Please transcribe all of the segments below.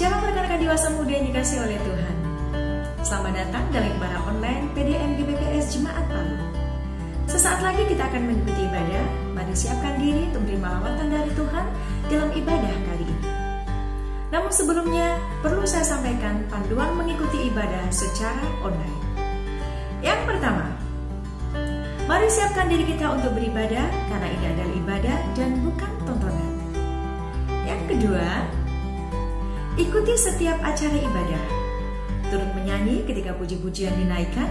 Shalom rekan-rekan dewasa muda yang dikasihi oleh Tuhan. Selamat datang dalam ibadah online PDM GBPS Jemaat Palu. Sesaat lagi kita akan mengikuti ibadah. Mari siapkan diri untuk menerima lawatan dari Tuhan dalam ibadah kali ini. Namun sebelumnya, perlu saya sampaikan panduan mengikuti ibadah secara online. Yang pertama, mari siapkan diri kita untuk beribadah karena ini adalah ibadah dan bukan tontonan. Yang kedua, ikuti setiap acara ibadah. Turut menyanyi ketika puji-pujian dinaikkan.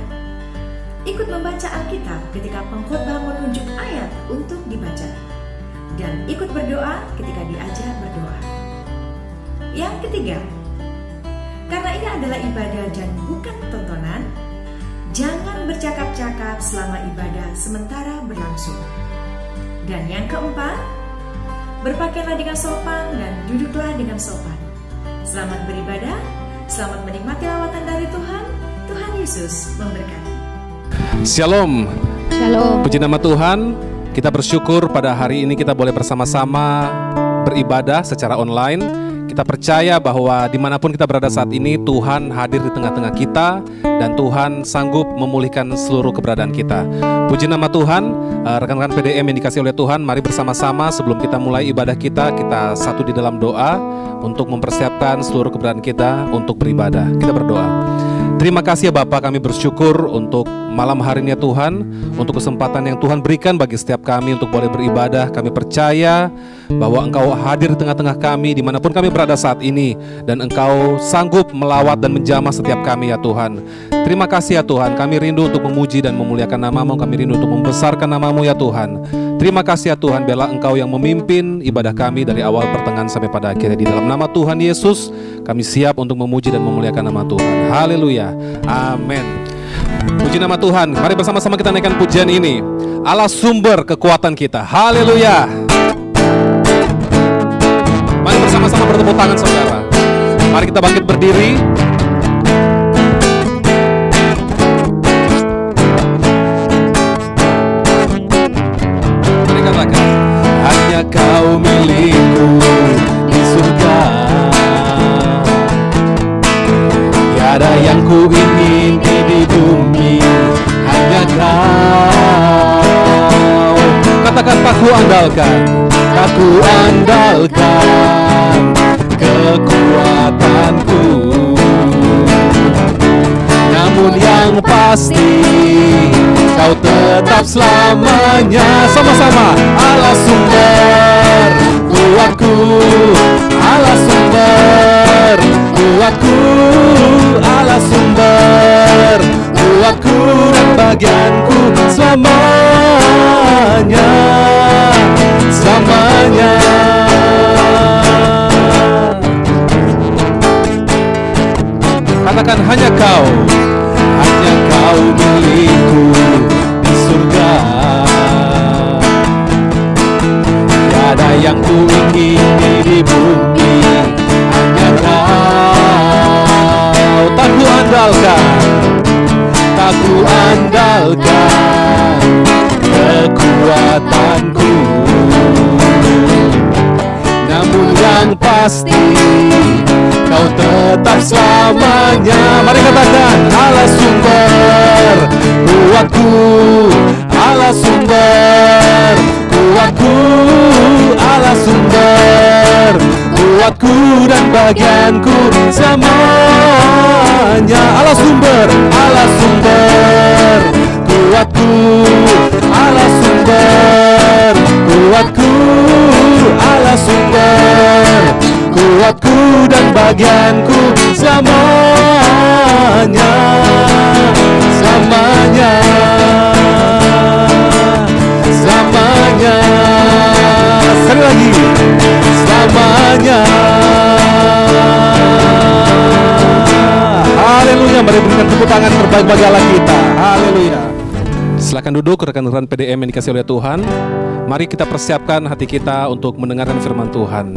Ikut membaca Alkitab ketika pengkhotbah menunjuk ayat untuk dibaca. Dan ikut berdoa ketika diajak berdoa. Yang ketiga, karena ini adalah ibadah dan bukan tontonan, jangan bercakap-cakap selama ibadah sementara berlangsung. Dan yang keempat, berpakaianlah dengan sopan dan duduklah dengan sopan. Selamat beribadah, selamat menikmati lawatan dari Tuhan. Tuhan Yesus memberkati. Shalom. Shalom. Puji nama Tuhan. Kita bersyukur pada hari ini kita boleh bersama-sama beribadah secara online. Kita percaya bahwa dimanapun kita berada saat ini, Tuhan hadir di tengah-tengah kita dan Tuhan sanggup memulihkan seluruh keberadaan kita. Puji nama Tuhan. Rekan-rekan PDM yang dikasih oleh Tuhan, mari bersama-sama sebelum kita mulai ibadah kita satu di dalam doa untuk mempersiapkan seluruh keberadaan kita untuk beribadah. Kita berdoa. Terima kasih ya Bapa, kami bersyukur untuk malam hari ini ya Tuhan, untuk kesempatan yang Tuhan berikan bagi setiap kami untuk boleh beribadah. Kami percaya bahwa Engkau hadir di tengah-tengah kami dimanapun kami berada saat ini, dan Engkau sanggup melawat dan menjamah setiap kami ya Tuhan. Terima kasih ya Tuhan, kami rindu untuk memuji dan memuliakan nama-Mu, kami rindu untuk membesarkan nama-Mu ya Tuhan. Terima kasih ya Tuhan, biarlah Engkau yang memimpin ibadah kami dari awal pertengahan sampai pada akhirnya. Di dalam nama Tuhan Yesus, kami siap untuk memuji dan memuliakan nama Tuhan. Haleluya, amin. Puji nama Tuhan. Mari bersama-sama kita naikkan pujian ini. Allah sumber kekuatan kita. Haleluya. Mari bersama-sama bertepuk tangan saudara. Mari kita bangkit berdiri. Mari katakan, hanya Kau milikku di surga. Tiada yang ku ingini di bumi, hanya Kau. Katakan, tak ku andalkan, tak ku andalkan kekuatanku. Namun yang pasti Kau tetap selamanya. Sama-sama, Allah sumber kuatku, Allah sumber kuatku, Allah sumber kuatku dan bagianku selamanya, selamanya. Katakan, hanya Kau milikku di surga. Tiada yang ku ingini di bumi, hanya Kau. Tak ku andalkan, tak ku andalkan kekuatanku. Namun yang pasti Kau tetap selamanya. Mari katakan, Allah sumber kuatku, Allah sumber kuatku, Allah sumber kuatku dan bagianku selamanya. Allah sumber kuatku, Allah sumber kuatku, Allah sumber kuatku dan bagianku selamanya, selamanya, selamanya. Sekali lagi, selamanya. Haleluya. Mari berikan tepuk tangan terbaik bagi Allah kita. Haleluya. Silakan duduk rekan-rekan PDM yang dikasihi oleh Tuhan. Mari kita persiapkan hati kita untuk mendengarkan firman Tuhan.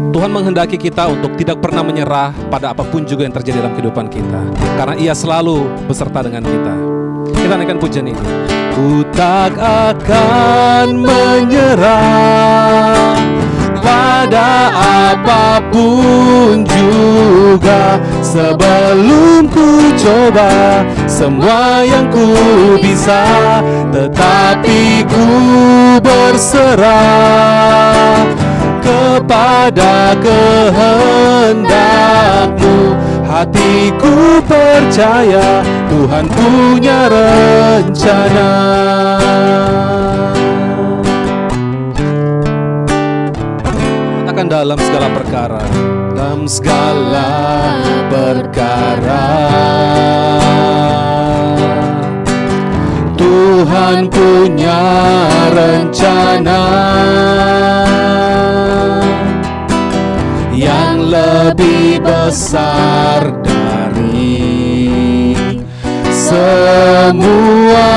Tuhan menghendaki kita untuk tidak pernah menyerah pada apapun juga yang terjadi dalam kehidupan kita, karena Ia selalu beserta dengan kita. Kita naikkan pujian ini. Ku tak akan menyerah pada apapun juga, sebelum ku coba semua yang ku bisa, tetapi ku berserah kepada kehendak-Mu. Hatiku percaya Tuhan punya rencana. Katakan dalam segala perkara, dalam segala perkara Tuhan punya rencana yang lebih besar dari semua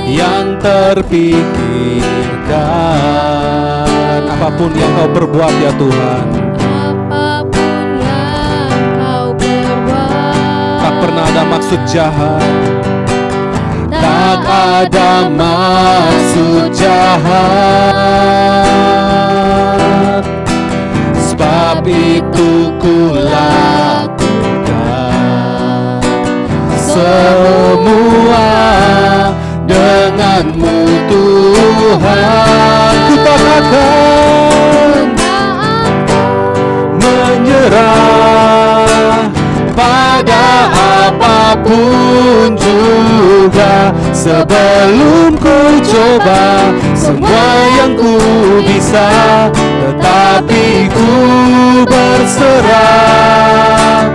yang terpikirkan. Apapun yang Kau perbuat ya Tuhan, apapun yang Kau perbuat, tak pernah ada maksud jahat, tak ada maksud jahat. Sebab itu ku lakukan semua dengan-Mu Tuhan. Ku tak akan menyerah pada apapun juga, sebelum ku coba semua yang ku bisa, tetapi ku berserah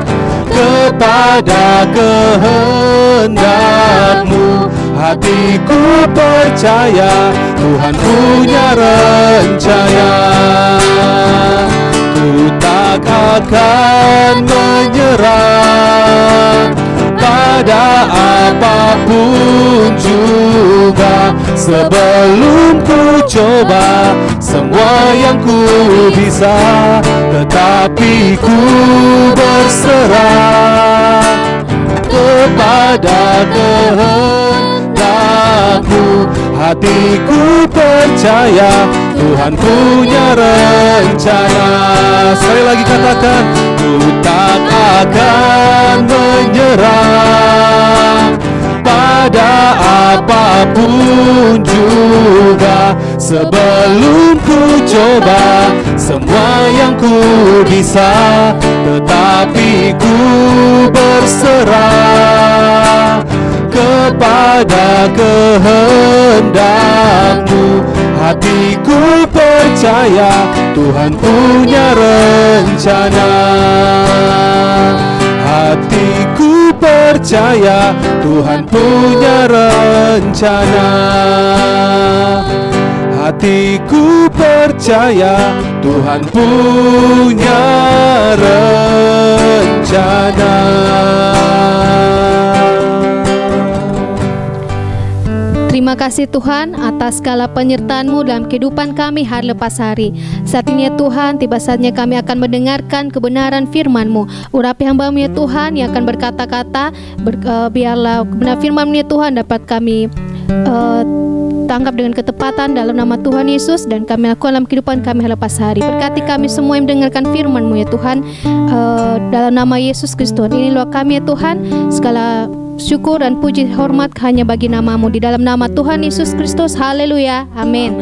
kepada kehendak-Mu. Hatiku percaya Tuhan punya rencana. Ku tak akan menyerah pada apapun juga, sebelum ku coba semua yang ku bisa, tetapi ku berserah kepada kehendak-Mu. Hatiku percaya Tuhan punya rencana. Sekali lagi katakan, ku tak akan menyerah pada apapun juga, sebelum ku coba semua yang ku bisa, tetapi ku berserah kepada kehendak-Mu. Hatiku percaya Tuhan punya rencana. Hatiku percaya Tuhan punya rencana. Hatiku percaya Tuhan punya rencana. Terima kasih Tuhan atas segala penyertaan-Mu dalam kehidupan kami hari lepas hari. Saat ini ya Tuhan, tiba saatnya kami akan mendengarkan kebenaran firman-Mu. Urapi hamba-Mu ya Tuhan yang akan berkata-kata, biarlah kebenaran firman-Mu ya Tuhan dapat kami tangkap dengan ketepatan dalam nama Tuhan Yesus, dan kami lakukan dalam kehidupan kami hari lepas hari. Berkati kami semua yang mendengarkan firman-Mu ya Tuhan, dalam nama Yesus Kristus. Ini doa kami ya Tuhan, segala syukur dan puji hormat hanya bagi nama-Mu, di dalam nama Tuhan Yesus Kristus. Haleluya, amin.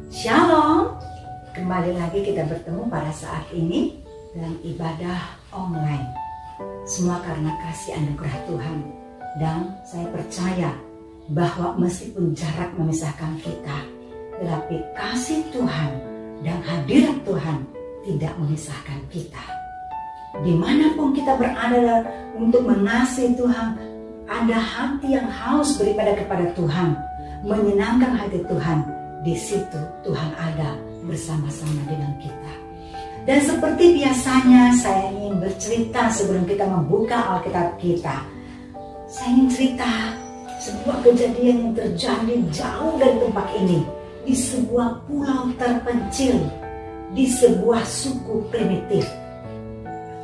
Shalom. Kembali lagi kita bertemu pada saat ini dalam ibadah online. Semua karena kasih anugerah Tuhan. Dan saya percaya bahwa meskipun jarak memisahkan kita, tetapi kasih Tuhan dan hadirat Tuhan tidak memisahkan kita. Dimanapun kita berada untuk mengasihi Tuhan, ada hati yang haus beribadah kepada Tuhan, menyenangkan hati Tuhan. Di situ Tuhan ada bersama-sama dengan kita. Dan seperti biasanya saya ingin bercerita sebelum kita membuka Alkitab kita. Saya ingin cerita sebuah kejadian yang terjadi jauh dari tempat ini, di sebuah pulau terpencil, di sebuah suku primitif.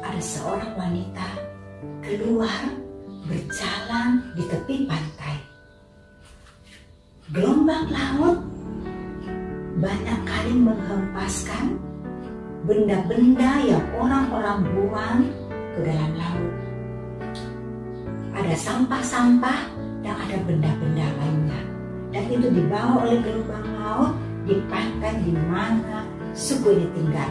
Ada seorang wanita keluar berjalan di tepi pantai. Gelombang laut banyak kali menghempaskan benda-benda yang orang-orang buang ke dalam laut. Ada sampah-sampah dan ada benda-benda lainnya. Dan itu dibawa oleh gelombang laut di pantai di mana suku ini tinggal.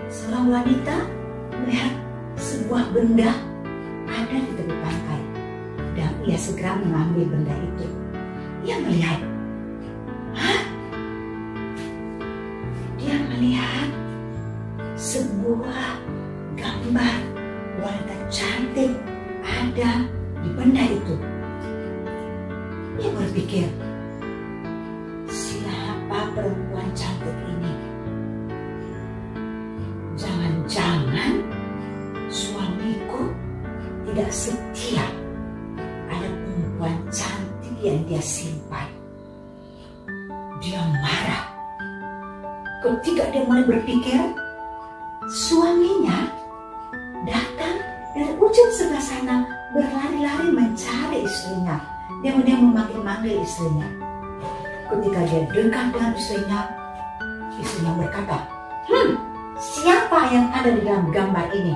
Seorang wanita melihat sebuah benda ada di tepi pantai dan ia segera mengambil benda itu. Ia melihat, dia melihat sebuah gambar wanita cantik ada di benda itu. Ia berpikir, siapa perempuan cantik ini? Jangan-jangan suamiku tidak setia. Ada perempuan cantik yang dia simpan. Dia marah. Ketika dia mulai berpikir, suaminya datang dari ujung sebelah sana berlari-lari mencari istrinya. Dia memanggil-manggil istrinya. Ketika dia dekat dengan istrinya berkata, siapa yang ada di dalam gambar ini?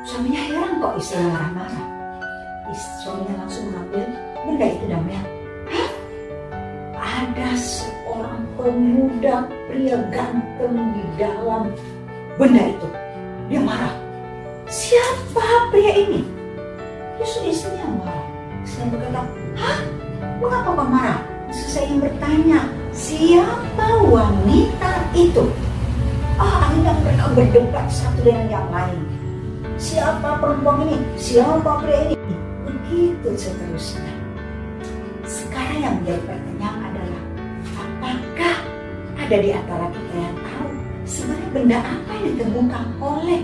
Suaminya heran kok istrinya marah-marah. Suaminya langsung mengambil benda itu dan melihat, ada seorang pemuda pria ganteng di dalam benda itu. Dia marah. Siapa pria ini? Justru istrinya marah. Istrinya berkata, mengapa kau marah? Saya ingin bertanya, siapa wanita itu? Akhirnya mereka berdebat satu dengan yang lain. Siapa perempuan ini? Siapa pria ini? Begitu seterusnya. Sekarang yang menjadi pertanyaan adalah, apakah ada di antara kita yang tahu sebenarnya benda apa yang ditemukan oleh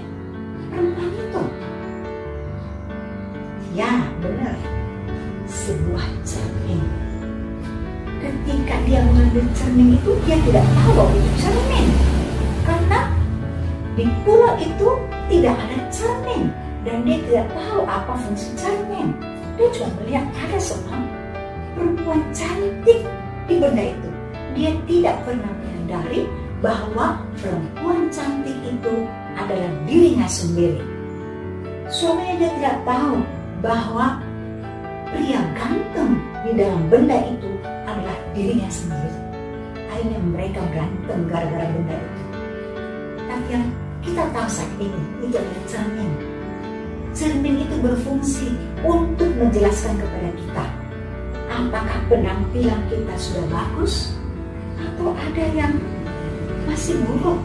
perempuan itu? Ya, benar. Sebuah cermin. Ketika dia mengambil cermin itu, dia tidak tahu bahwa itu cermin. Karena di pulau itu tidak ada cermin. Dan dia tidak tahu apa fungsi cermin. Dia cuma melihat ada seorang perempuan cantik di benda itu. Dia tidak pernah menyadari bahwa perempuan cantik itu adalah dirinya sendiri. Suaminya dia tidak tahu bahwa pria ganteng di dalam benda itu adalah dirinya sendiri. Akhirnya mereka berantem gara-gara benda itu. Tapi yang kita tahu saat ini itu adalah cermin. Cermin itu berfungsi untuk menjelaskan kepada kita apakah penampilan kita sudah bagus atau ada yang masih buruk.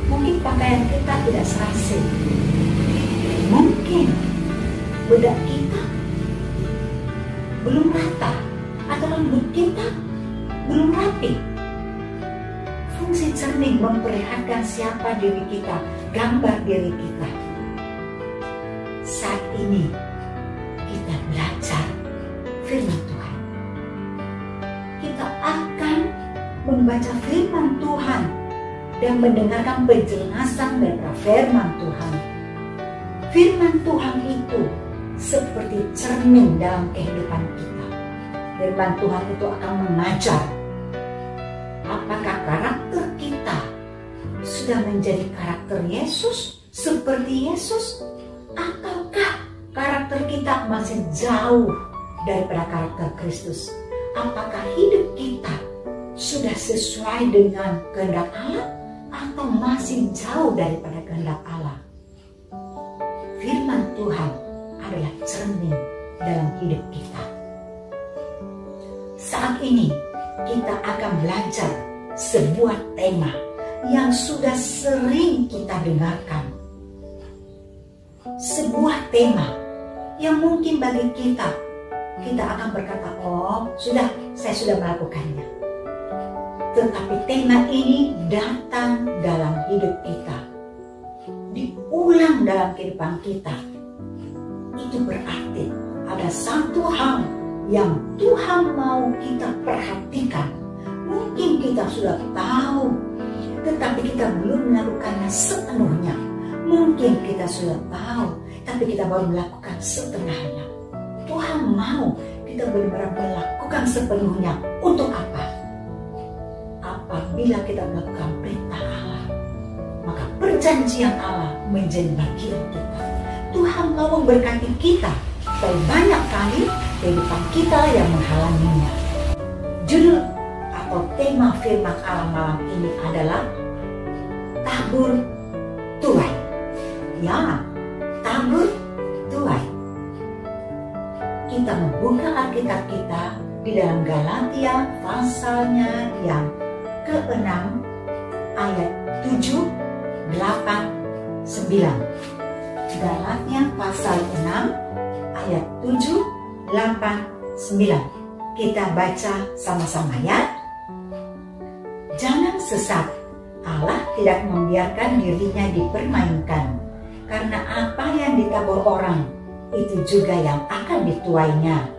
Mungkin pakaian kita tidak serasi. Mungkin bedak kita belum rata atau rambut kita belum rapi. Fungsi cermin memperlihatkan siapa diri kita, gambar diri kita. Saat ini kita belajar firman Tuhan. Kita akan membaca firman Tuhan dan mendengarkan penjelasan dari firman Tuhan. Firman Tuhan itu seperti cermin dalam kehidupan kita. Firman Tuhan itu akan mengajar apakah karakter kita sudah menjadi karakter Yesus, seperti Yesus, ataukah karakter kita masih jauh daripada karakter Kristus. Apakah hidup kita sudah sesuai dengan kehendak Allah atau masih jauh daripada kehendak Allah? Firman Tuhan adalah cermin dalam hidup kita. Saat ini kita akan belajar sebuah tema yang sudah sering kita dengarkan. Sebuah tema yang mungkin bagi kita akan berkata, oh sudah, saya sudah melakukannya. Tetapi tema ini datang dalam hidup kita, diulang dalam kehidupan kita. Itu berarti ada satu hal yang Tuhan mau kita perhatikan. Mungkin kita sudah tahu, tetapi kita belum melakukannya sepenuhnya. Mungkin kita sudah tahu, tapi kita baru melakukan setengahnya. Tuhan mau kita benar-benar melakukan sepenuhnya. Untuk apa? Apabila apabila kita melakukan perintah Allah, maka perjanjian Allah menjadi bagian kita. Tuhan mau memberkati kita, tapi banyak kali kehidupan kita yang menghalanginya. Judul atau tema firman Allah malam ini adalah tabur tuai. Ya, tabur tuai. Kita membuka Alkitab kita di dalam Galatia pasalnya yang ke-6 ayat 7, 8, 9. Galatia pasal 6 ayat 7, 8, 9. Kita baca sama-sama ya. Jangan sesat. Allah tidak membiarkan dirinya dipermainkan. Karena apa yang ditabur orang, itu juga yang akan dituainya.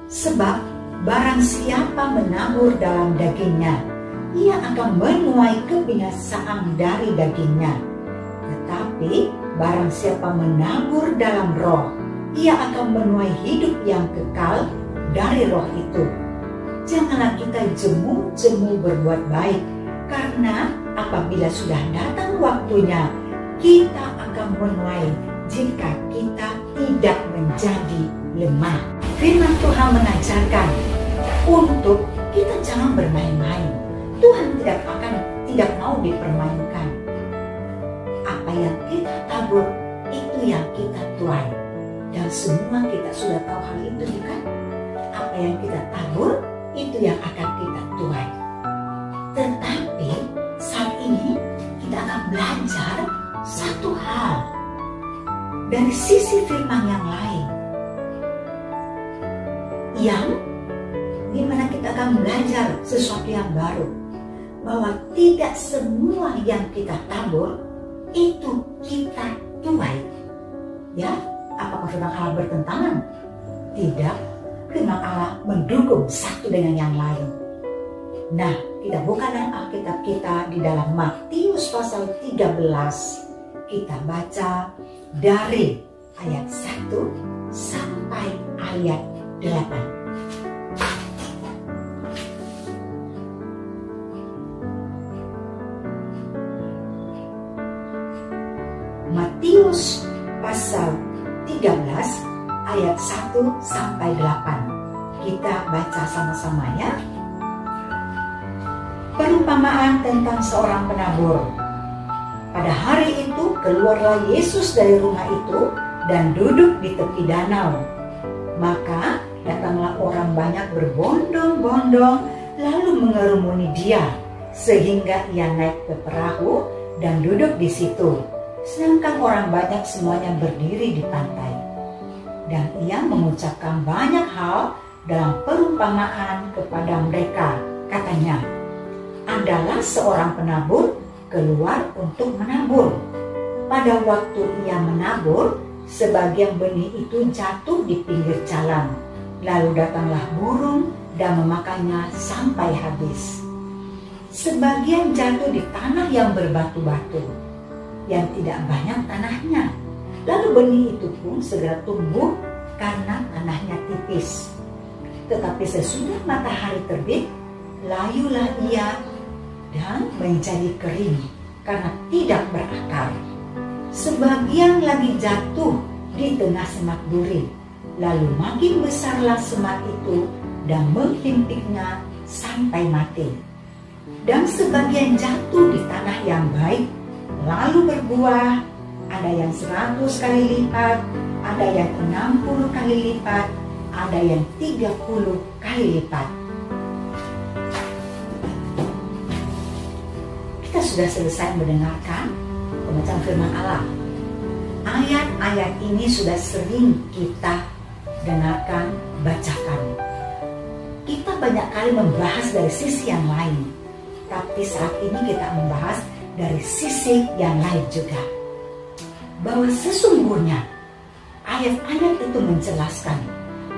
Sebab barang siapa menabur dalam dagingnya, ia akan menuai kebinasaan dari dagingnya. Tetapi barang siapa menabur dalam roh, ia akan menuai hidup yang kekal dari roh itu. Janganlah kita jemu-jemu berbuat baik, karena apabila sudah datang waktunya, kita akan menuai jika kita tidak menjadi lemah. Firman Tuhan mengajarkan untuk kita jangan bermain-main. Tuhan tidak mau dipermainkan. Apa yang kita tabur, itu yang kita tuai. Dan semua kita sudah tahu hal itu, bukan? Apa yang kita tabur, itu yang akan kita tuai. Tetapi saat ini kita akan belajar satu hal dari sisi firman yang lain, yang dimana kita akan belajar sesuatu yang baru, bahwa tidak semua yang kita tabur itu kita tuai. Ya, apakah firman Allah bertentangan? Tidak, firman Allah mendukung satu dengan yang lain. Nah, kita buka dalam Alkitab kita di dalam Matius pasal 13. Kita baca dari ayat 1 sampai ayat 8. Matius pasal 13 ayat 1 sampai 8. Kita baca sama-sama ya. Perumpamaan tentang seorang penabur. Pada hari itu keluarlah Yesus dari rumah itu dan duduk di tepi danau. Maka datanglah orang banyak berbondong-bondong lalu mengerumuni dia, sehingga ia naik ke perahu dan duduk di situ. Sedangkan orang banyak semuanya berdiri di pantai. Dan ia mengucapkan banyak hal dalam perumpamaan kepada mereka. Katanya, adalah seorang penabur keluar untuk menabur. Pada waktu ia menabur, sebagian benih itu jatuh di pinggir jalan. Lalu datanglah burung dan memakannya sampai habis. Sebagian jatuh di tanah yang berbatu-batu, yang tidak banyak tanahnya. Lalu benih itu pun segera tumbuh karena tanahnya tipis. Tetapi sesudah matahari terbit, layulah ia dan menjadi kering karena tidak berakar. Sebagian lagi jatuh di tengah semak duri, lalu makin besarlah semak itu dan menghimpitnya sampai mati. Dan sebagian jatuh di tanah yang baik, lalu berbuah, ada yang 100 kali lipat, ada yang 60 kali lipat, ada yang 30 kali lipat. Kita sudah selesai mendengarkan pembacaan firman Allah. Ayat-ayat ini sudah sering kita dengarkan, bacakan. Kita banyak kali membahas dari sisi yang lain, tapi saat ini kita membahas dari sisi yang lain juga. Bahwa sesungguhnya ayat-ayat itu menjelaskan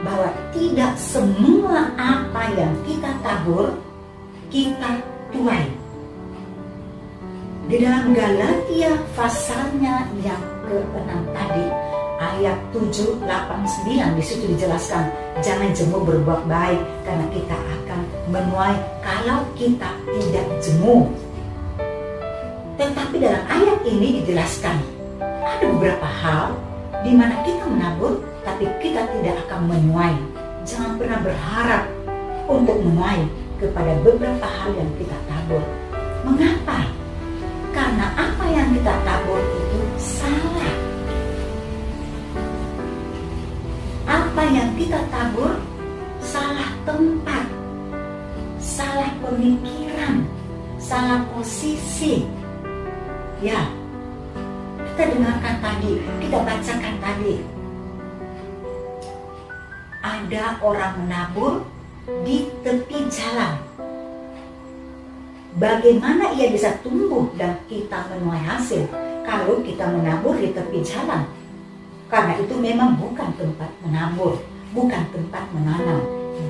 bahwa tidak semua apa yang kita tabur, kita tuai. Di dalam Galatia pasalnya yang ke-6 tadi, ayat 7, 8, 9 di situ dijelaskan, jangan jemu berbuat baik karena kita akan menuai kalau kita tidak jemu. Tetapi dalam ayat ini dijelaskan ada beberapa hal di mana kita menabur tapi kita tidak akan menuai. Jangan pernah berharap untuk menuai kepada beberapa hal yang kita tabur. Mengapa? Karena apa yang kita tabur itu salah. Apa yang kita tabur salah tempat, salah pemikiran, salah posisi. Ya, kita dengarkan tadi, kita bacakan tadi. Ada orang menabur di tepi jalan. Bagaimana ia bisa tumbuh dan kita menuai hasil kalau kita menabur di tepi jalan? Karena itu memang bukan tempat menabur, bukan tempat menanam.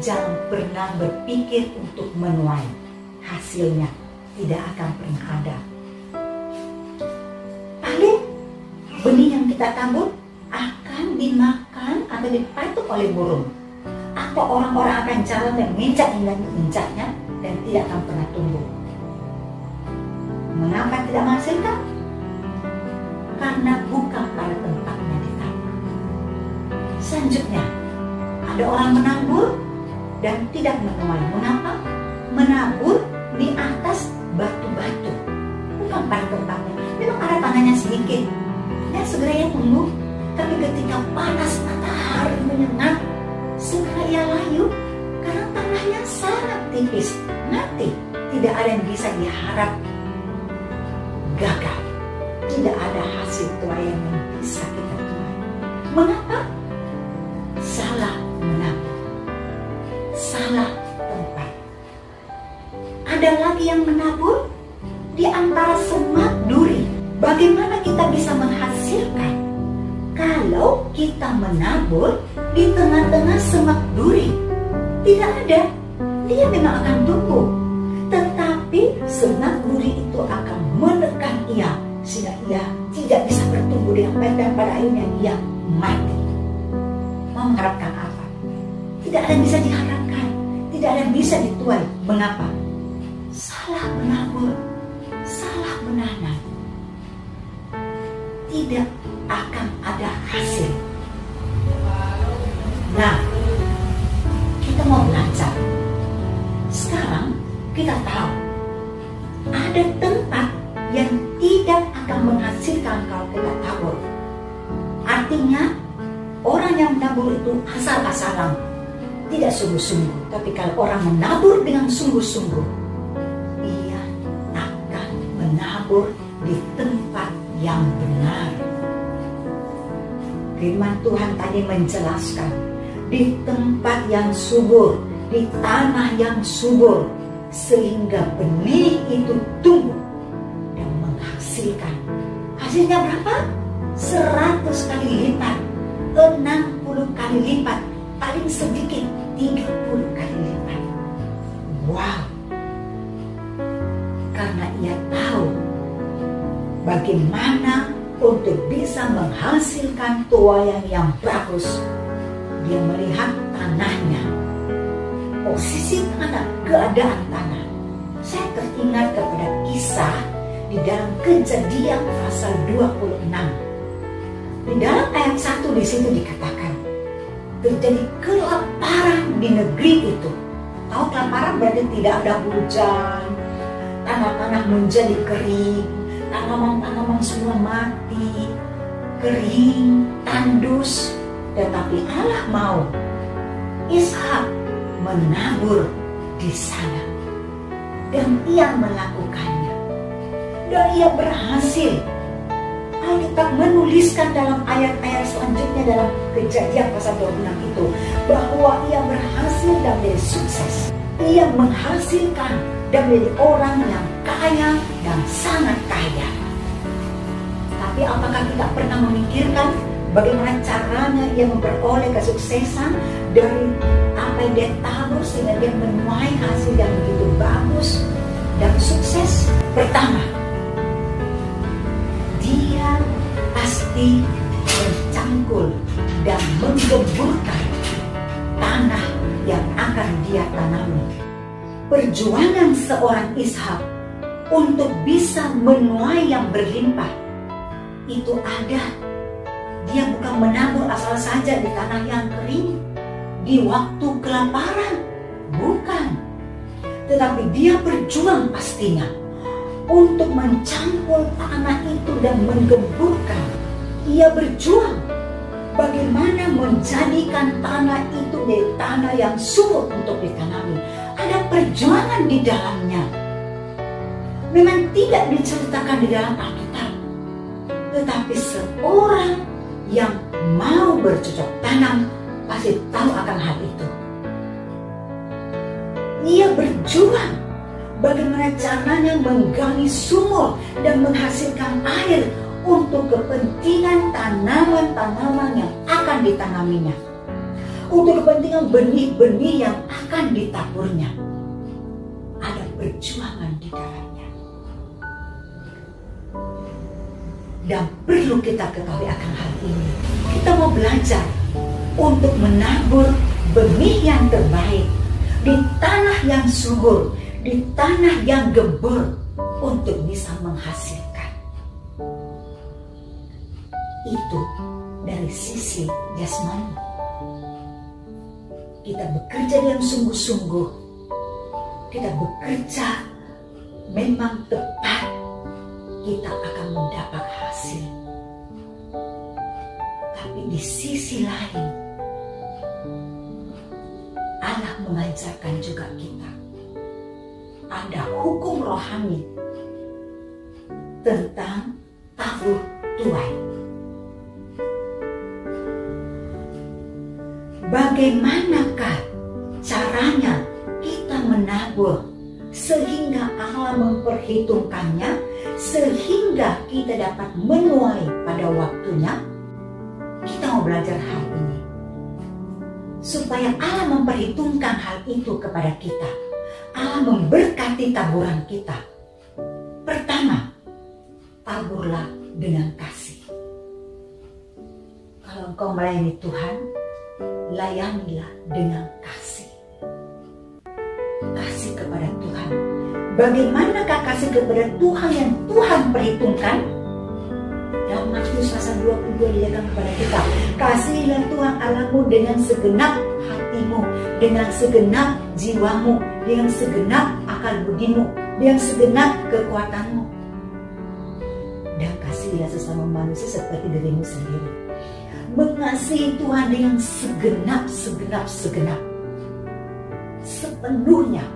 Jangan pernah berpikir untuk menuai. Hasilnya tidak akan pernah ada. Paling benih yang kita tabur akan dimakan atau dipatuk oleh burung. Atau orang-orang akan jalan dan menginjak-injaknya dan tidak akan pernah tumbuh. Mengapa tidak menghasilkan? Karena bukan pada tempatnya ditabur. Selanjutnya, ada orang menabur dan tidak menuai. Mengapa? Menabur di atas batu-batu, bukan pada tempatnya. Memang ada tanahnya sedikit, dan segera ia tumbuh. Tapi ketika panas matahari menyengat, segera ia layu karena tanahnya sangat tipis. Mati, tidak ada yang bisa diharap. Gagal, tidak ada hasil tuaian yang bisa kita tuai. Mengapa? Salah menabur, salah tempat. Ada lagi yang menabur di antara semak duri. Bagaimana kita bisa menghasilkan kalau kita menabur di tengah-tengah semak duri? Tidak ada. Dia memang akan tumbuh, tetapi semak duri itu akan menekan ia sehingga ia tidak bisa bertumbuh dengan baik dan pada akhirnya ia mati. Mau mengharapkan apa? Tidak ada yang bisa diharapkan, tidak ada yang bisa dituai. Mengapa? Salah menabur, salah menanam. Tidak akan ada hasil. Nah, kita mau belajar. Sekarang kita tahu ada tempat yang tidak akan menghasilkan kalau kita tabur. Artinya orang yang menabur itu asal-asalan, tidak sungguh-sungguh. Tapi kalau orang menabur dengan sungguh-sungguh, ia akan menabur di tempat yang benar. Firman Tuhan tadi menjelaskan, di tempat yang subur, di tanah yang subur, sehingga benih itu tumbuh dan menghasilkan. Hasilnya berapa? 100 kali lipat, 60 kali lipat, paling sedikit 30 kali lipat. Wow! Karena ia tahu bagaimana untuk bisa menghasilkan tuaian yang bagus. Dia melihat tanahnya, posisi tanah, keadaan tanah. Saya teringat kepada kisah di dalam Kejadian pasal 26. Di dalam ayat 1 di situ dikatakan, terjadi kelaparan di negeri itu. Tahu kelaparan berarti tidak ada hujan, tanah-tanah menjadi kering, tanaman-tanaman semua mati, kering, tandus. Tetapi Allah mau Ishak menabur di sana, dan ia melakukannya, dan ia berhasil. Alkitab menuliskan dalam ayat-ayat selanjutnya dalam Kejadian pasal 26 itu bahwa ia berhasil dan menjadi sukses. Ia menghasilkan dan menjadi orang yang kaya dan sangat kaya. Tapi apakah kita pernah memikirkan bagaimana caranya ia memperoleh kesuksesan dari apa yang dia tabur sehingga dia menuai hasil yang begitu bagus dan sukses? Pertama, dia pasti mencangkul perjuangan seorang Ishak untuk bisa menuai yang berlimpah itu ada. Dia bukan menabur asal saja di tanah yang kering di waktu kelaparan, bukan. Tetapi dia berjuang pastinya untuk mencampur tanah itu dan menggemburkan. Ia berjuang bagaimana menjadikan tanah itu menjadi tanah yang subur untuk ditanami. Ada perjuangan di dalamnya. Memang tidak diceritakan di dalam Alkitab, tetapi seorang yang mau bercocok tanam pasti tahu akan hal itu. Ia berjuang bagaimana caranya menggali sumur dan menghasilkan air untuk kepentingan tanaman-tanaman yang akan ditanaminya, untuk kepentingan benih-benih yang akan ditaburnya. Ada perjuangan di dalamnya. Dan perlu kita ketahui akan hal ini. Kita mau belajar untuk menabur benih yang terbaik di tanah yang subur, di tanah yang gembur untuk bisa menghasilkan. Itu dari sisi jasmani. Kita bekerja dengan sungguh-sungguh. Kita bekerja memang tepat, kita akan mendapat hasil. Tapi di sisi lain, Allah mengajarkan juga kita ada hukum rohani tentang tabur tuai. Bagaimanakah caranya kita menabur sehingga Allah memperhitungkannya, sehingga kita dapat menuai pada waktunya? Kita mau belajar hal ini supaya Allah memperhitungkan hal itu kepada kita. Allah memberkati taburan kita. Pertama, taburlah dengan kasih. Kalau engkau melayani Tuhan, layanilah dengan kasih. Kasih kepada Tuhan. Bagaimanakah kasih kepada Tuhan yang Tuhan perhitungkan? Dalam Matius pasal 22 dikatakan kepada kita, kasihilah Tuhan Allahmu dengan segenap hatimu, dengan segenap jiwamu, dengan segenap akal budimu, dengan segenap kekuatanmu. Dan kasihilah sesama manusia seperti dirimu sendiri. Mengasihi Tuhan dengan segenap sepenuhnya.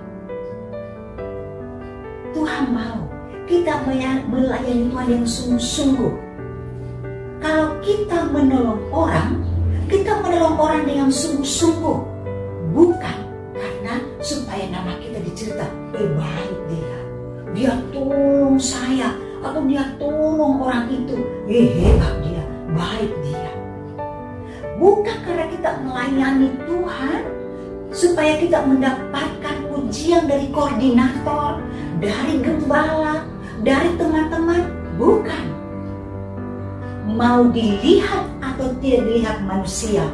Tuhan mau kita melayani Tuhan yang sungguh-sungguh. Kalau kita menolong orang dengan sungguh-sungguh, bukan karena supaya nama kita dicerita, baik dia tolong saya, atau dia tolong orang itu, hebat dia, baik dia. Bukan karena kita melayani Tuhan supaya kita mendapatkan pujian dari koordinator, dari gembala, dari teman-teman, bukan. Mau dilihat atau tidak dilihat manusia,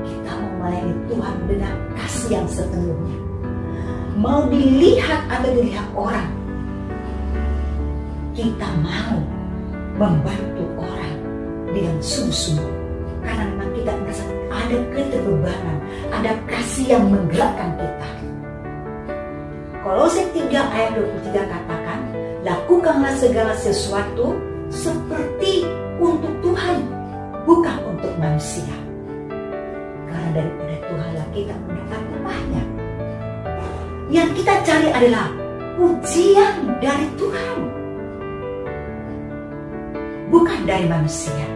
kita mau melayani Tuhan dengan kasih yang sepenuhnya. Mau dilihat atau dilihat orang, kita mau membantu orang dengan sungguh-sungguh. Karena memang kita merasa ada keterbebanan, ada kasih yang menggerakkan kita. Kolose 3 ayat 23 katakan, lakukanlah segala sesuatu seperti untuk Tuhan, bukan untuk manusia. Karena daripada Tuhanlah kita mendapat upahnya. Yang kita cari adalah pujian dari Tuhan, bukan dari manusia.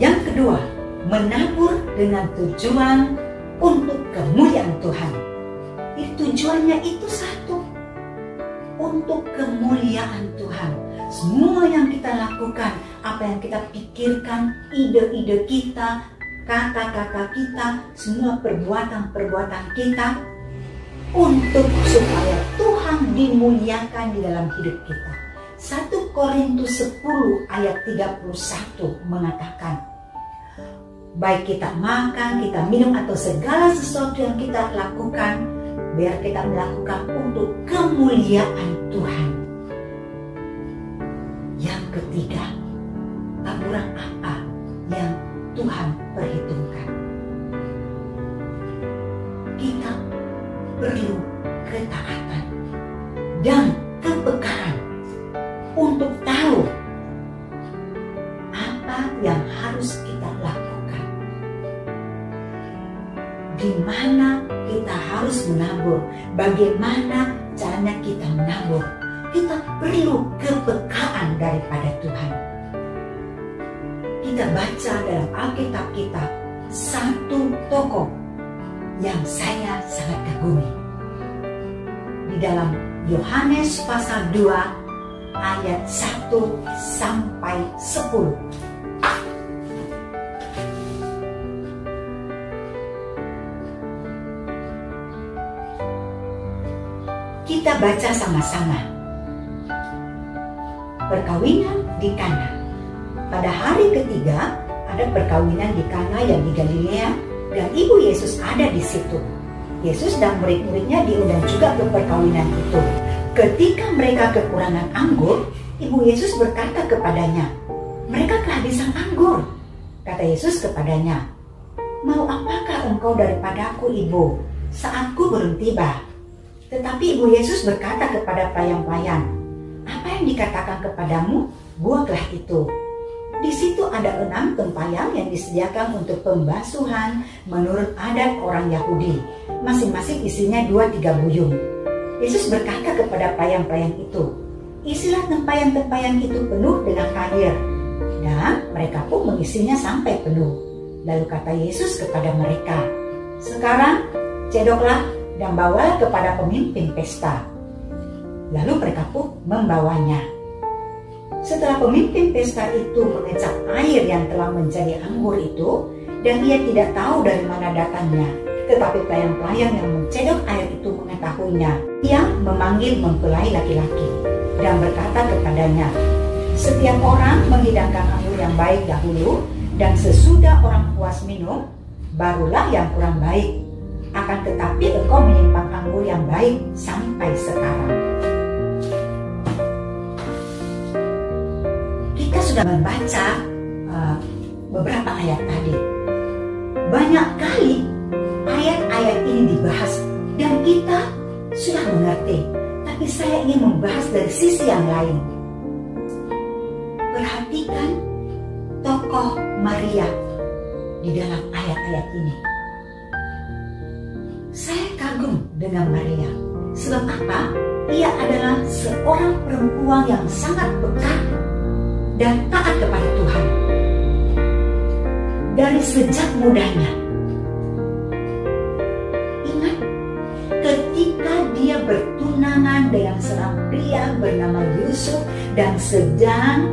Yang kedua, menabur dengan tujuan untuk kemuliaan Tuhan. Tujuannya itu satu, untuk kemuliaan Tuhan. Semua yang kita lakukan, apa yang kita pikirkan, ide-ide kita, kata-kata kita, semua perbuatan-perbuatan kita, untuk supaya Tuhan dimuliakan di dalam hidup kita. 1 Korintus 10 ayat 31 mengatakan, baik kita makan, kita minum, atau segala sesuatu yang kita lakukan, biar kita melakukan untuk kemuliaan Tuhan. Yang ketiga, taburan apa yang Tuhan perhitungkan? Kita perlu ketaatan dan kepekaan untuk tahu apa yang harus kita lakukan, di mana kita harus menabur, bagaimana caranya kita menabur. Kita perlu kepekaan daripada Tuhan. Kita baca dalam Alkitab kita satu tokoh yang saya sangat kagumi. Di dalam Yohanes pasal 2 ayat 1 sampai 10. Kita baca sama-sama. Perkawinan di Kana. Pada hari ketiga ada perkawinan di Kana yang di Galilea, dan ibu Yesus ada di situ. Yesus dan murid-muridnya diundang juga ke perkawinan itu. Ketika mereka kekurangan anggur, ibu Yesus berkata kepadanya, "Mereka kehabisan anggur." Kata Yesus kepadanya, "Mau apakah engkau daripadaku, ibu? Saatku belum tiba." Tetapi ibu Yesus berkata kepada pelayan-pelayan, "Apa yang dikatakan kepadamu, buatlah itu." Di situ ada 6 tempayan yang disediakan untuk pembasuhan menurut adat orang Yahudi. Masing-masing isinya 2-3 buyung. Yesus berkata kepada pelayan-pelayan itu, "Isilah tempayan-tempayan itu penuh dengan air." Dan mereka pun mengisinya sampai penuh. Lalu kata Yesus kepada mereka, "Sekarang cedoklah dan bawalah kepada pemimpin pesta." Lalu mereka pun membawanya. Setelah pemimpin pesta itu mengecap air yang telah menjadi anggur itu, dan ia tidak tahu dari mana datangnya, tetapi pelayan-pelayan yang mencedok air itu mengetahuinya. Ia memanggil mempelai laki-laki dan berkata kepadanya, "Setiap orang menghidangkan anggur yang baik dahulu, dan sesudah orang puas minum, barulah yang kurang baik. Akan tetapi engkau menyimpan anggur yang baik sampai sekarang." Kita sudah membaca beberapa ayat tadi. Banyak kali ayat-ayat ini dibahas dan kita sudah mengerti. Tapi saya ingin membahas dari sisi yang lain. Perhatikan tokoh Maria di dalam ayat-ayat ini. Saya kagum dengan Maria. Sebab apa? Ia adalah seorang perempuan yang sangat peka dan taat kepada Tuhan. Dari sejak mudanya. Ingat, ketika dia bertunangan dengan seorang pria bernama Yusuf dan sedang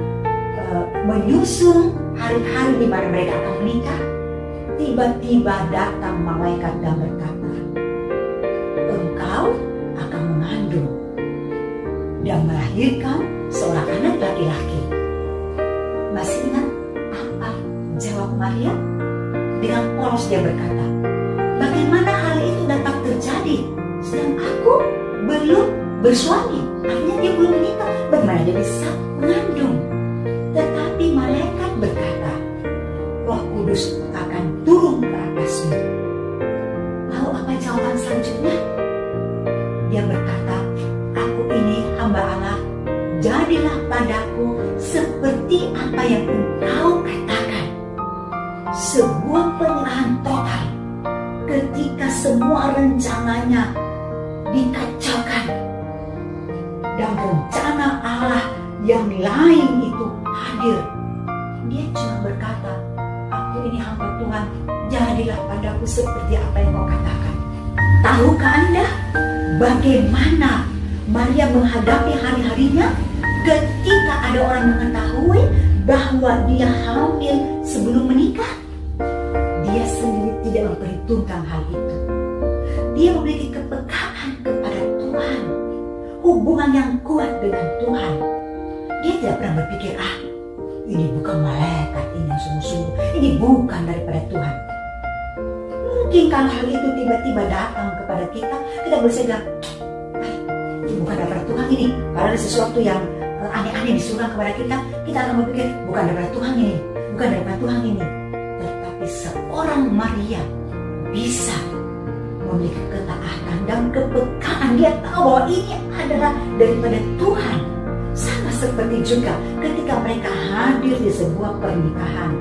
menyusun hari-hari di mana mereka akan menikah, tiba-tiba datang malaikat dan berkata, "Engkau akan mengandung dan melahirkan seorang anak laki-laki." Masih ingat apa jawab Maria? Dengan polos dia berkata, "Bagaimana hal itu dapat terjadi sedang aku belum bersuami?" Artinya dia belum menikah. Bagaimana dia bisa mengandung? Tetapi malaikat berkata, "Roh Kudus akan turun ke atasmu." Lalu apa jawaban selanjutnya? Dia berkata, "Aku ini hamba Allah, jadilah padaku seperti apa yang engkau katakan." Sebuah penyerahan total ketika semua rencananya dikacaukan dan rencana Allah yang lain itu hadir. Dia cuma berkata, "Aku ini hamba Tuhan, jadilah padaku seperti apa yang kau katakan." Tahukah Anda bagaimana Maria menghadapi hari-harinya? Ketika ada orang mengetahui bahwa dia hamil sebelum menikah, dia sendiri tidak memperhitungkan hal itu. Dia memiliki kepekaan kepada Tuhan, hubungan yang kuat dengan Tuhan. Dia tidak pernah berpikir, ini bukan malaikat, ini yang sungguh-sungguh, ini bukan daripada Tuhan. Mungkin kalau hal itu tiba-tiba datang kepada kita, kita bersikap, bukan daripada Tuhan ini. Kalau ada sesuatu yang aneh-aneh disuruh kepada kita, kita akan berpikir, bukan daripada Tuhan ini, bukan daripada Tuhan ini. Tetapi seorang Maria bisa memiliki ketaatan dan kepekaan. Dia tahu bahwa ini adalah daripada Tuhan. Sama seperti juga ketika mereka hadir di sebuah pernikahan.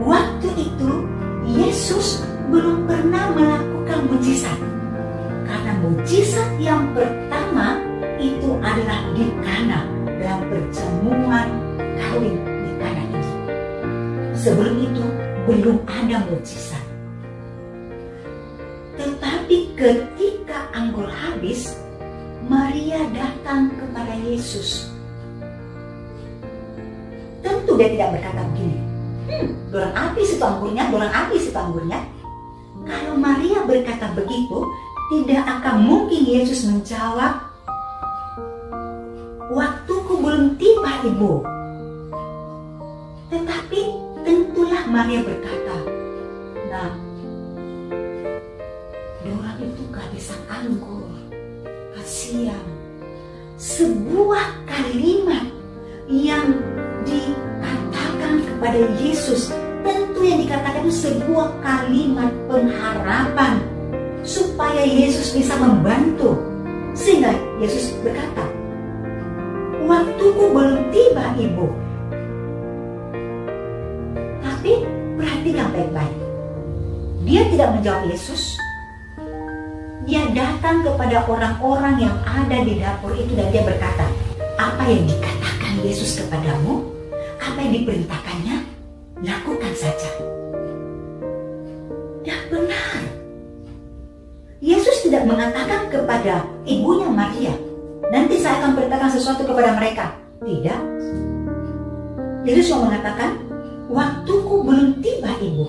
Waktu itu Yesus belum pernah melakukan mujizat. Karena mujizat yang pertama itu adalah di Kana, dalam perjamuan kawin di Kana ini. Sebelum itu belum ada mujizat. Tetapi ketika anggur habis, Maria datang kepada Yesus. Tentu dia tidak berkata begini, dorang habis itu anggurnya. Kalau Maria berkata begitu, tidak akan mungkin Yesus menjawab, waktuku belum tiba, Ibu. Tetapi tentulah Maria berkata, nah, dorang itu kehabisan anggur, kasihan. Sebuah kalimat yang dikatakan kepada Yesus, tentu yang dikatakan itu sebuah kalimat pengharapan supaya Yesus bisa membantu. Sehingga Yesus berkata, waktuku belum tiba, Ibu. Tapi perhatikan baik-baik, dia tidak menjawab Yesus. Dia datang kepada orang-orang yang ada di dapur itu dan dia berkata, apa yang dikatakan Yesus kepadamu, apa yang diperintahkannya, lakukan saja. Ya benar. Yesus tidak mengatakan kepada ibunya Maria, nanti saya akan perintahkan sesuatu kepada mereka. Tidak. Yesus cuma mengatakan, waktuku belum tiba, Ibu.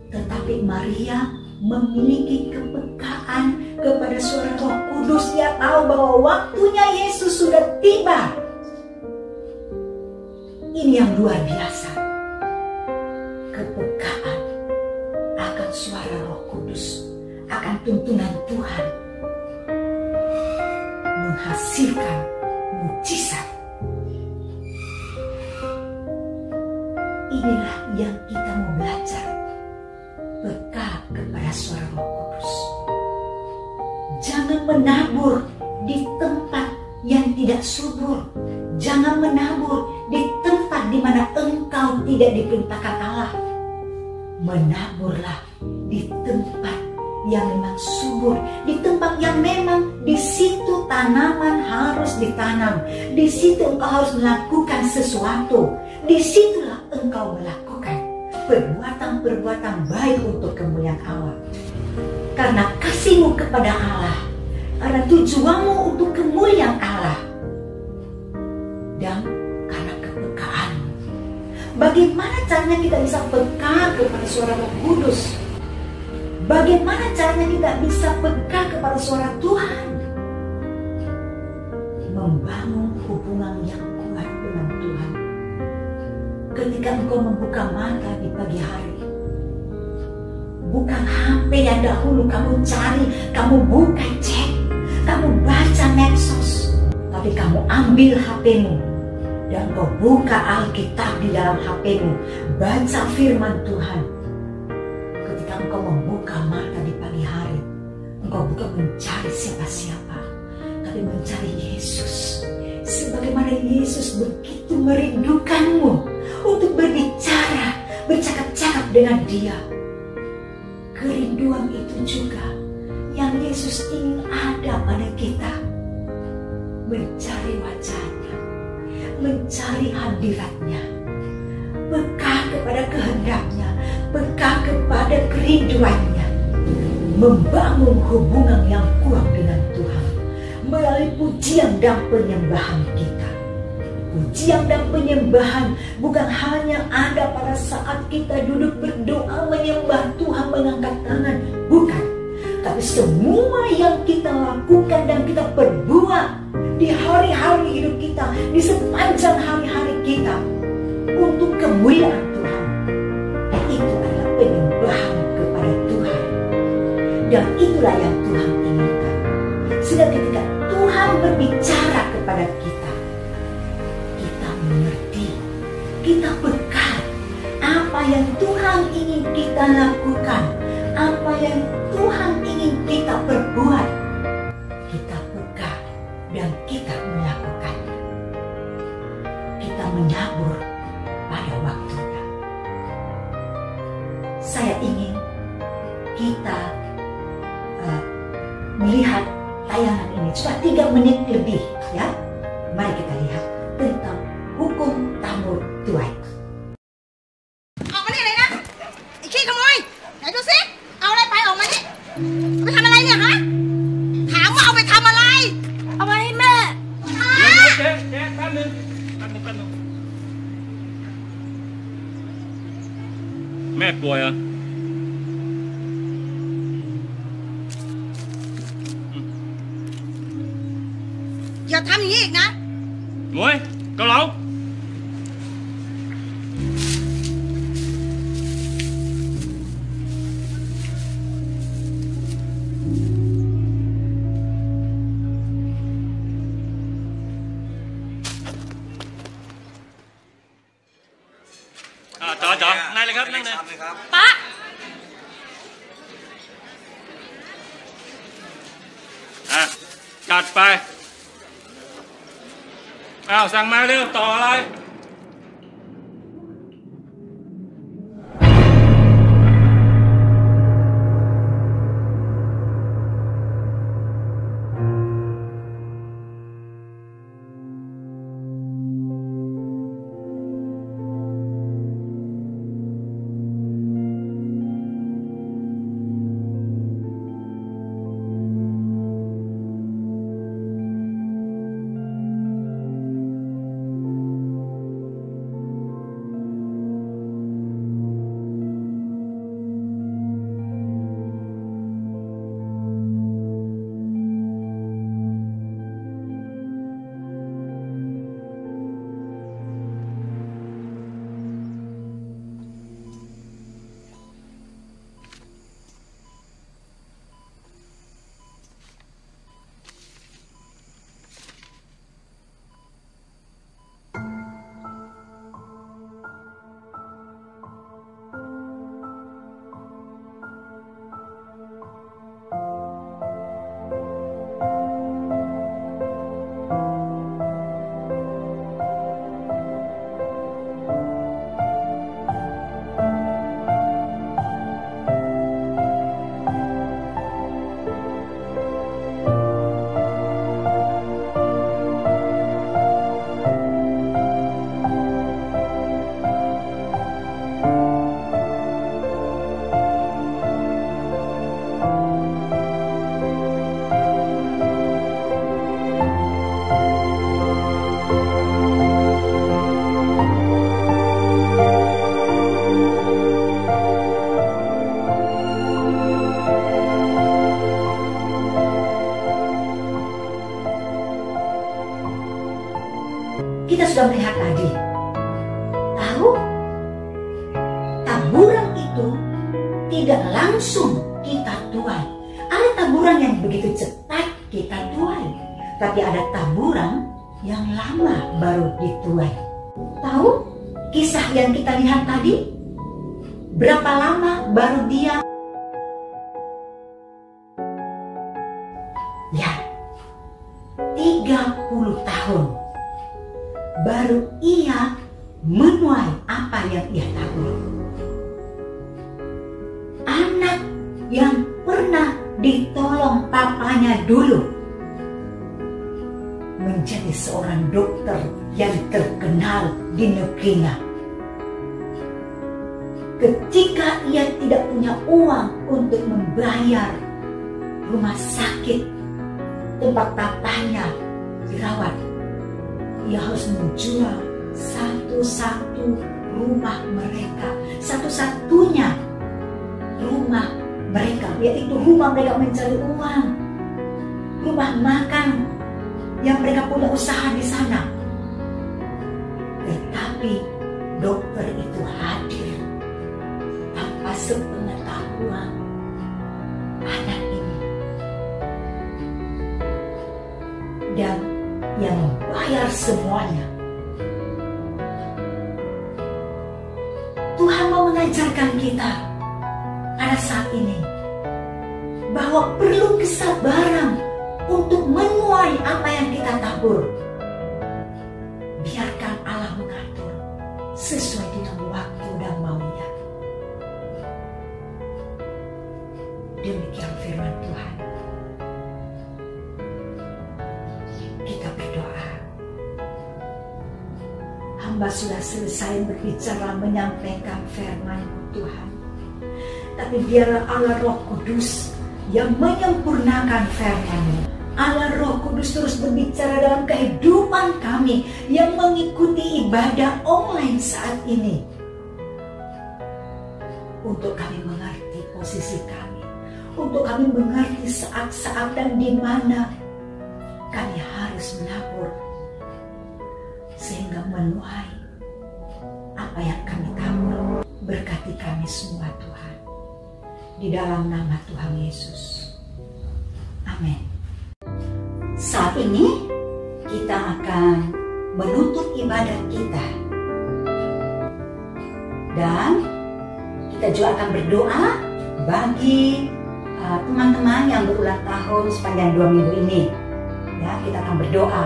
Tetapi Maria memiliki kepekaan kepada suara Roh Kudus. Dia tahu bahwa waktunya Yesus sudah tiba. Ini yang luar biasa. Kepekaan akan suara Roh Kudus, akan tuntunan Tuhan, menghasilkan mujizat. Inilah yang kita mau belajar. Peka kepada suara Roh Kudus. Jangan menabur di tempat yang tidak subur. Jangan menabur di tempat di mana engkau tidak diperintahkan Allah. Menaburlah di tempat yang memang subur, di tempat yang memang di situ tanaman harus ditanam, di situ engkau harus melakukan sesuatu, di situlah engkau melakukan perbuatan-perbuatan baik untuk kemuliaan Allah. Karena kasihmu kepada Allah, karena tujuanmu untuk kemuliaan Allah, dan karena kepekaanmu. Bagaimana caranya kita bisa peka kepada suara Roh Kudus? Bagaimana caranya kita bisa peka kepada suara Tuhan? Membangun hubungan yang kuat dengan Tuhan. Ketika engkau membuka mata di pagi hari, bukan HP yang dahulu kamu cari, kamu buka cek, kamu baca medsos, tapi kamu ambil HP-mu dan kau buka Alkitab di dalam HP-mu, baca firman Tuhan. Ketika engkau membuka mata di pagi hari, engkau bukan mencari siapa-siapa, tapi mencari Yesus. Sebagaimana Yesus begitu merindukanmu untuk berbicara, bercakap-cakap dengan Dia. Kerinduan itu juga yang Yesus ingin ada pada kita. Mencari wajahnya, mencari hadiratnya, peka kepada kehendaknya, peka kepada kerinduannya, membangun hubungan yang kuat dengan Tuhan melalui pujian dan penyembahan kita. Pujian dan penyembahan bukan hanya ada pada saat kita duduk berdoa menyembah Tuhan mengangkat tangan, bukan. Tapi semua yang kita lakukan dan kita perbuat di hari-hari hidup kita, di sepanjang hari-hari kita, untuk kemuliaan Tuhan, itu adalah penyembahan kepada Tuhan. Dan itulah yang Tuhan inginkan. Sehingga ketika Tuhan berbicara kepada kita, kita mengerti, kita peka apa yang Tuhan ingin kita lakukan, apa yang Tuhan ingin kita perbuat. Kita peka dan kita melakukannya. Kita menabur pada waktunya. Saya ingin kita melihat tayangan ini. Sudah 3 menit lebih, ya. Mari kita lihat tentang hukum tambur tuai. ออกมานี่เลยนะไอ้ขี้ขโมยไหนดูสิเอาอะไรไปออกมานี่เอาไปทำอะไรเนี่ยฮะถามว่าเอาไปทำอะไรเอาไปให้แม่เจ๊แป๊บนึงแม่ป่วยเหรออย่าทำอย่างนี้อีกนะ หมวยเกาเหลาจ๋านั่งเลยครับนั่งเลยป๊าจัดไปสั่งมาเร็วต่ออะไรKita sudah melihat tadi, tahu taburan itu tidak langsung kita tuai. Ada taburan yang begitu cepat kita tuai, tapi ada taburan yang lama baru dituai. Tahu kisah yang kita lihat tadi? Berapa lama baru dia? Ya, 30 tahun. Baru ia menuai apa yang ia tabur. Anak yang pernah ditolong papanya dulu menjadi seorang dokter yang terkenal di negerinya. Ketika ia tidak punya uang untuk membayar rumah sakit tempat papanya dirawat, ia harus menjual satu-satu rumah mereka, satu-satunya rumah mereka, yaitu rumah mereka mencari uang, rumah makan yang mereka punya usaha di sana. Tetapi dokter itu hadir tanpa sepengetahuan anak membayar semuanya. Tuhan mau mengajarkan kita pada saat ini bahwa perlu kesabaran untuk menuai apa yang kita tabur. Biarkan Allah mengatur sesuai dengan waktu dan maunya. Demikian firman Tuhan. Kita berdoa. Hamba sudah selesai berbicara menyampaikan firman-Mu Tuhan. Tapi biarlah Allah Roh Kudus yang menyempurnakan firman-Mu. Allah Roh Kudus terus berbicara dalam kehidupan kami yang mengikuti ibadah online saat ini. Untuk kami mengerti posisi kami. Untuk kami mengerti saat-saat dan di mana kami harus menabur. Sehingga menuai apa yang kami tabur. Berkati kami semua Tuhan. Di dalam nama Tuhan Yesus. Amin. Saat ini kita akan menutup ibadah kita. Dan kita juga akan berdoa bagi teman-teman yang berulang tahun sepanjang 2 minggu ini. Ya, kita akan berdoa.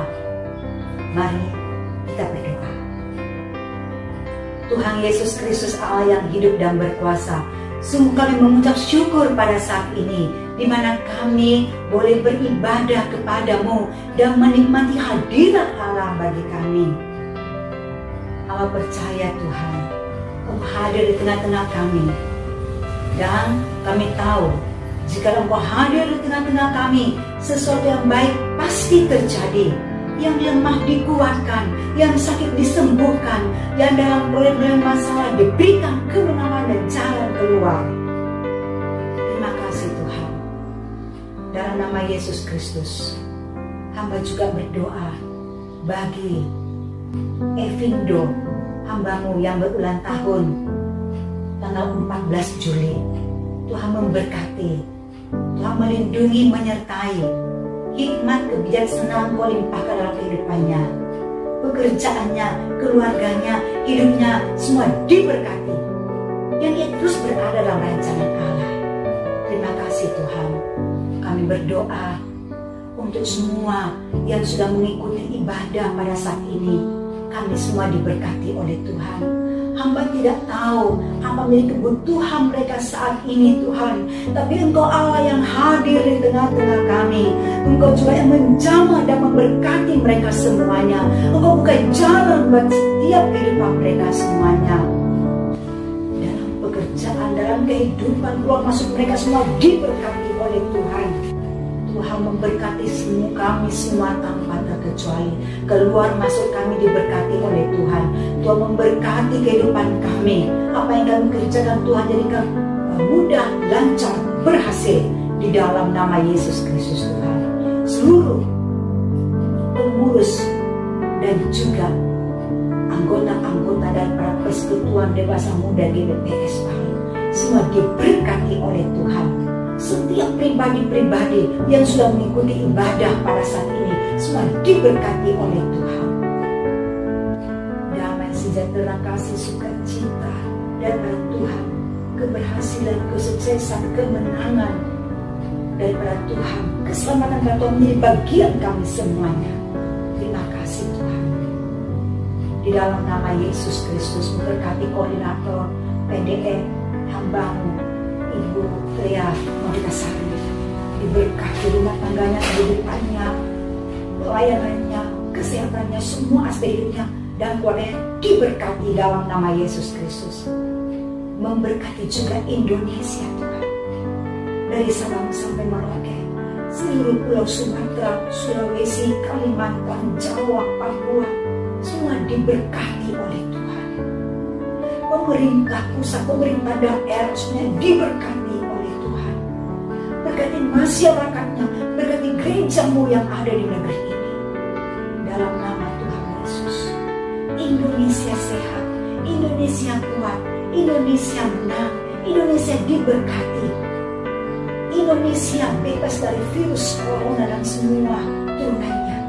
Mari kita berdoa. Tuhan Yesus Kristus Allah yang hidup dan berkuasa, sungguh kami mengucap syukur pada saat ini, di mana kami boleh beribadah kepadamu dan menikmati hadirat Allah bagi kami. Allah percaya Tuhan, Engkau hadir di tengah-tengah kami. Dan kami tahu, jika Engkau hadir di tengah-tengah kami, sesuatu yang baik pasti terjadi. Yang lemah dikuatkan, yang sakit disembuhkan, yang dalam berbagai masalah diberikan kemenangan dan jalan keluar. Terima kasih Tuhan. Dalam nama Yesus Kristus, hamba juga berdoa bagi Evindo, hambamu yang berulang tahun tanggal 14 Juli. Tuhan memberkati, Tuhan melindungi, menyertai. Hikmat kebijaksanaan Kau limpahkan dalam kehidupannya, pekerjaannya, keluarganya, hidupnya, semua diberkati. Dan ia terus berada dalam rancangan Allah. Terima kasih Tuhan. Kami berdoa untuk semua yang sudah mengikuti ibadah pada saat ini. Kami semua diberkati oleh Tuhan. Hamba tidak tahu apa menjadi kebutuhan mereka saat ini Tuhan. Tapi Engkau Allah yang hadir di tengah-tengah kami. Engkau juga yang menjamah dan memberkati mereka semuanya. Engkau buka jalan buat setiap kehidupan mereka semuanya. Dalam pekerjaan, dalam kehidupan, keluar masuk mereka semua diberkati oleh Tuhan. Tuhan memberkati semua kami semua tanpa terkecuali. Keluar masuk kami diberkati oleh Tuhan. Tuhan memberkati kehidupan kami. Apa yang kami kerjakan Tuhan jadikan mudah, lancar, berhasil di dalam nama Yesus Kristus Tuhan. Seluruh pengurus dan juga anggota-anggota dan para persekutuan dewasa muda di BPS Palu semua diberkati oleh Tuhan. Setiap pribadi-pribadi yang sudah mengikuti ibadah pada saat ini semua diberkati oleh Tuhan. Damai sejahtera, kasih, sukacita daripada Tuhan, keberhasilan, kesuksesan, kemenangan daripada Tuhan, keselamatan dan Tuhan menjadi bagian kami semuanya. Terima kasih Tuhan. Di dalam nama Yesus Kristus, memberkati koordinator PDN hambamu Ibu Lea Monikasari, diberkati rumah tangganya, kehidupannya, pelayanannya, kesehatannya, semua aspek hidupnya dan keluarganya diberkati dalam nama Yesus Kristus. Memberkati juga Indonesia Tuhan, dari Sabang sampai Merauke, seluruh pulau Sumatera, Sulawesi, Kalimantan, Jawa, Papua, semua diberkati oleh Tuhan. Pemerintah pusat, pemerintah daerah semuanya diberkati oleh Tuhan. Berkati masyarakatnya, berkati gerejamu yang ada di negeri ini. Dalam nama Tuhan Yesus, Indonesia sehat, Indonesia kuat, Indonesia menang, Indonesia diberkati. Indonesia bebas dari virus corona dan semua turunannya.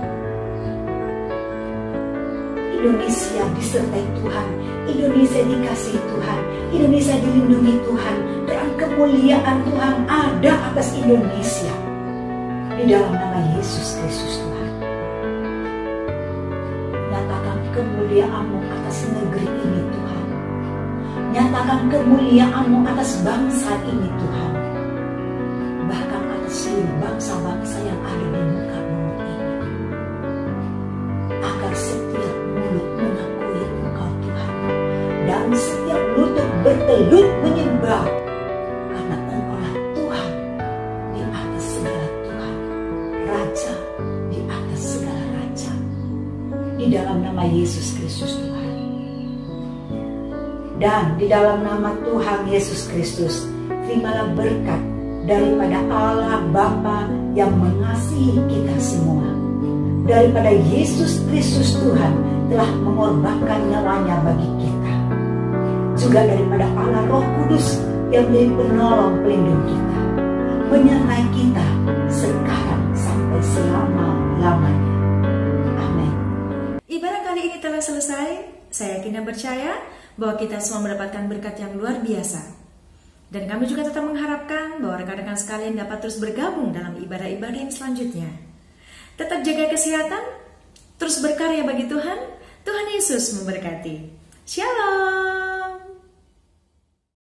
Indonesia disertai Tuhan, Indonesia dikasihi Tuhan, Indonesia dilindungi Tuhan, dan kemuliaan Tuhan ada atas Indonesia. Di dalam nama Yesus Kristus Tuhan. Nyatakan kemuliaan-Mu atas negeri ini Tuhan. Nyatakan kemuliaan-Mu atas bangsa ini Tuhan. Bahkan atas seluruh bangsa-bangsa yang ada di muka bumi ini. Agar setiap mulut mengakui Engkau Tuhan. Dan setiap lutut bertelut menyembah. Karena Engkaulah Tuhan di atas segala Tuhan. Raja di atas segala raja. Di dalam nama Yesus Kristus Tuhan. Dan di dalam nama Tuhan Yesus Kristus, terimalah berkat daripada Allah Bapa yang mengasihi kita semua. Daripada Yesus Kristus Tuhan telah mengorbankan nyawanya bagi kita. Juga daripada Allah Roh Kudus yang menjadi penolong pelindung kita. Menyertai kita sekarang sampai selama-lamanya. Amin. Ibadah kali ini telah selesai. Saya yakin dan percaya bahwa kita semua mendapatkan berkat yang luar biasa. Dan kami juga tetap mengharapkan bahwa rekan-rekan sekalian dapat terus bergabung dalam ibadah-ibadah yang selanjutnya. Tetap jaga kesehatan, terus berkarya bagi Tuhan. Tuhan Yesus memberkati. Shalom.